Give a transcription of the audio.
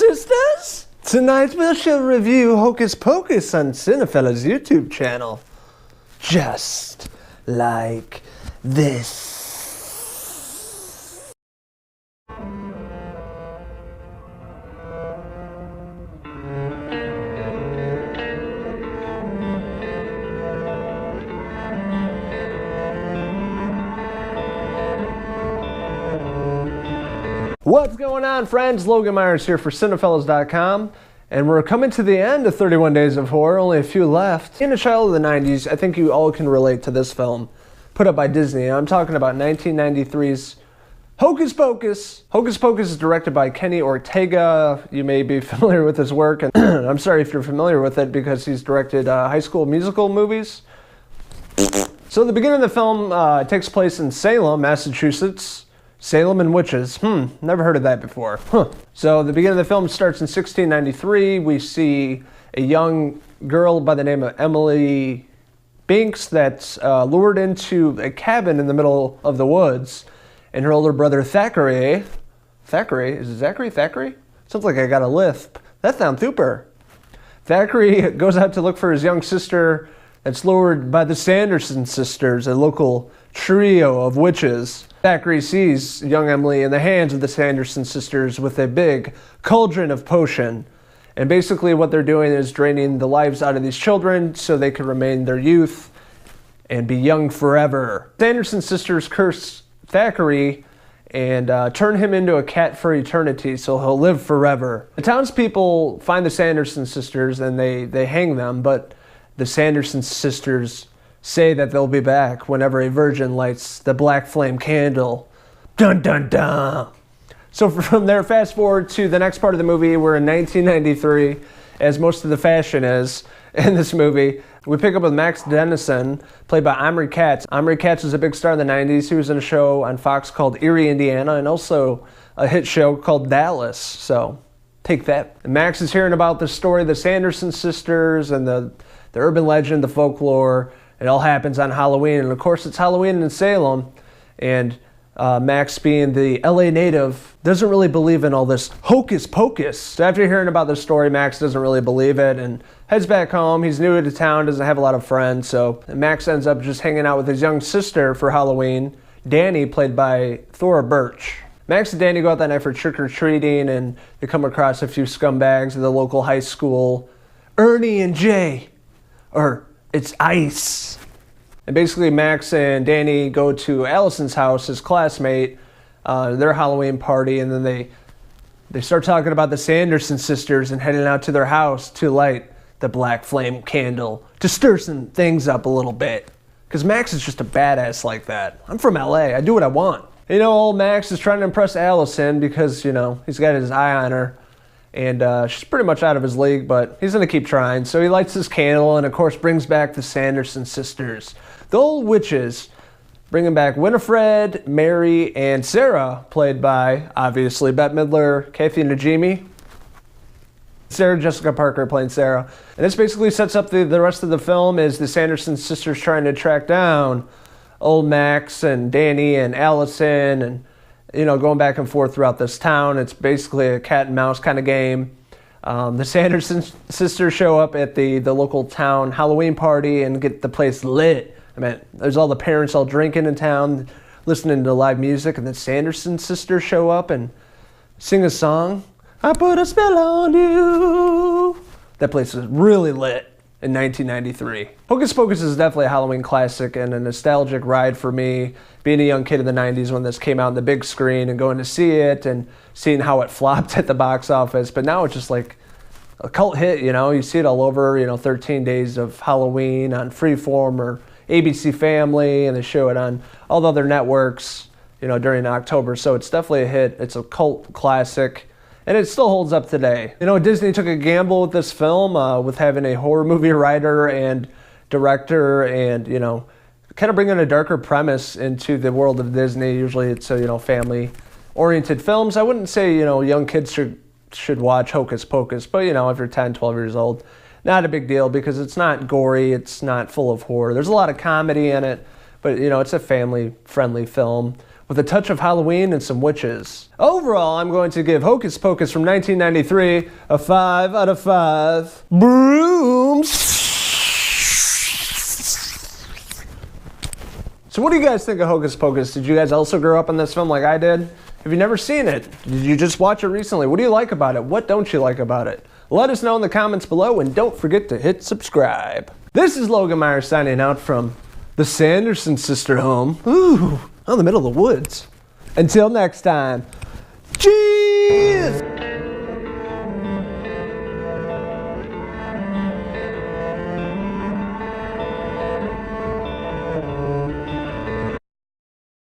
sisters? Tonight we shall review Hocus Pocus on Cinephellas' YouTube channel. Just like this. What's going on, friends? Logan Myers here for Cinephellas.com, and we're coming to the end of 31 Days of Horror, only a few left. Being a child of the 90s, I think you all can relate to this film, put up by Disney. I'm talking about 1993's Hocus Pocus. Hocus Pocus is directed by Kenny Ortega. You may be familiar with his work, and I'm sorry if you're familiar with it because he's directed High School Musical movies. So the beginning of the film takes place in Salem, Massachusetts. Salem and witches. Never heard of that before. So the beginning of the film starts in 1693. We see a young girl by the name of Emily Binks that's lured into a cabin in the middle of the woods. And her older brother Thackeray. Is it Zachary? Thackeray? Sounds like I got a lisp. That sounds super. Thackeray goes out to look for his young sister that's lured by the Sanderson sisters, a local trio of witches. Thackeray sees young Emily in the hands of the Sanderson sisters with a big cauldron of potion. And basically what they're doing is draining the lives out of these children so they can remain their youth and be young forever. Sanderson sisters curse Thackeray and turn him into a cat for eternity so he'll live forever. The townspeople find the Sanderson sisters and they hang them, but the Sanderson sisters say that they'll be back whenever a virgin lights the black flame candle. Dun dun dun! So from there, fast forward to the next part of the movie. We're in 1993, as most of the fashion is in this movie. We pick up with Max Dennison, played by Omri Katz. Omri Katz was a big star in the 90s. He was in a show on Fox called Erie, Indiana, and also a hit show called Dallas. So take that. And Max is hearing about the story of the Sanderson sisters and the urban legend, the folklore. It all happens on Halloween, and of course it's Halloween in Salem, and Max, being the LA native, doesn't really believe in all this hocus pocus. So after hearing about the story, Max doesn't really believe it and heads back home. He's new to town, doesn't have a lot of friends, so Max ends up just hanging out with his young sister for Halloween, Danny, played by Thora Birch. Max and Danny go out that night for trick-or-treating, and they come across a few scumbags at the local high school. Ernie and Jay, or it's Ice. And basically Max and Danny go to Allison's house, his classmate, their Halloween party, and then they start talking about the Sanderson sisters and heading out to their house to light the black flame candle to stir some things up a little bit. Because Max is just a badass like that. I'm from LA, I do what I want. You know, old Max is trying to impress Allison because, you know, he's got his eye on her. And she's pretty much out of his league, but he's going to keep trying. So he lights his candle and, of course, brings back the Sanderson sisters. The old witches, bringing back Winifred, Mary, and Sarah, played by, obviously, Bette Midler, Kathy Najimy. Sarah Jessica Parker playing Sarah. And this basically sets up the rest of the film is the Sanderson sisters trying to track down old Max and Danny and Allison and, you know, going back and forth throughout this town. It's basically a cat and mouse kind of game. The Sanderson sisters show up at the local town Halloween party and get the place lit. I mean, there's all the parents all drinking in town, listening to live music, and the Sanderson sisters show up and sing a song. I put a spell on you. That place is really lit in 1993. Hocus Pocus is definitely a Halloween classic and a nostalgic ride for me, being a young kid in the 90s when this came out on the big screen and going to see it and seeing how it flopped at the box office. But now it's just like a cult hit, you know. You see it all over, you know, 13 Days of Halloween on Freeform or ABC Family, and they show it on all the other networks, you know, during October. So it's definitely a hit. It's a cult classic. And it still holds up today. You know, Disney took a gamble with this film, with having a horror movie writer and director and, you know, kind of bringing a darker premise into the world of Disney. Usually it's, you know, family-oriented films. I wouldn't say, you know, young kids should watch Hocus Pocus, but, you know, if you're 10, 12 years old, not a big deal because it's not gory, it's not full of horror. There's a lot of comedy in it, but, you know, it's a family-friendly film with a touch of Halloween and some witches. Overall, I'm going to give Hocus Pocus from 1993 a 5 out of 5 brooms. So what do you guys think of Hocus Pocus? Did you guys also grow up on this film like I did? Have you never seen it? Did you just watch it recently? What do you like about it? What don't you like about it? Let us know in the comments below, and don't forget to hit subscribe. This is Logan Myers signing out from the Sanderson sister home. Ooh, out in the middle of the woods. Until next time, cheers!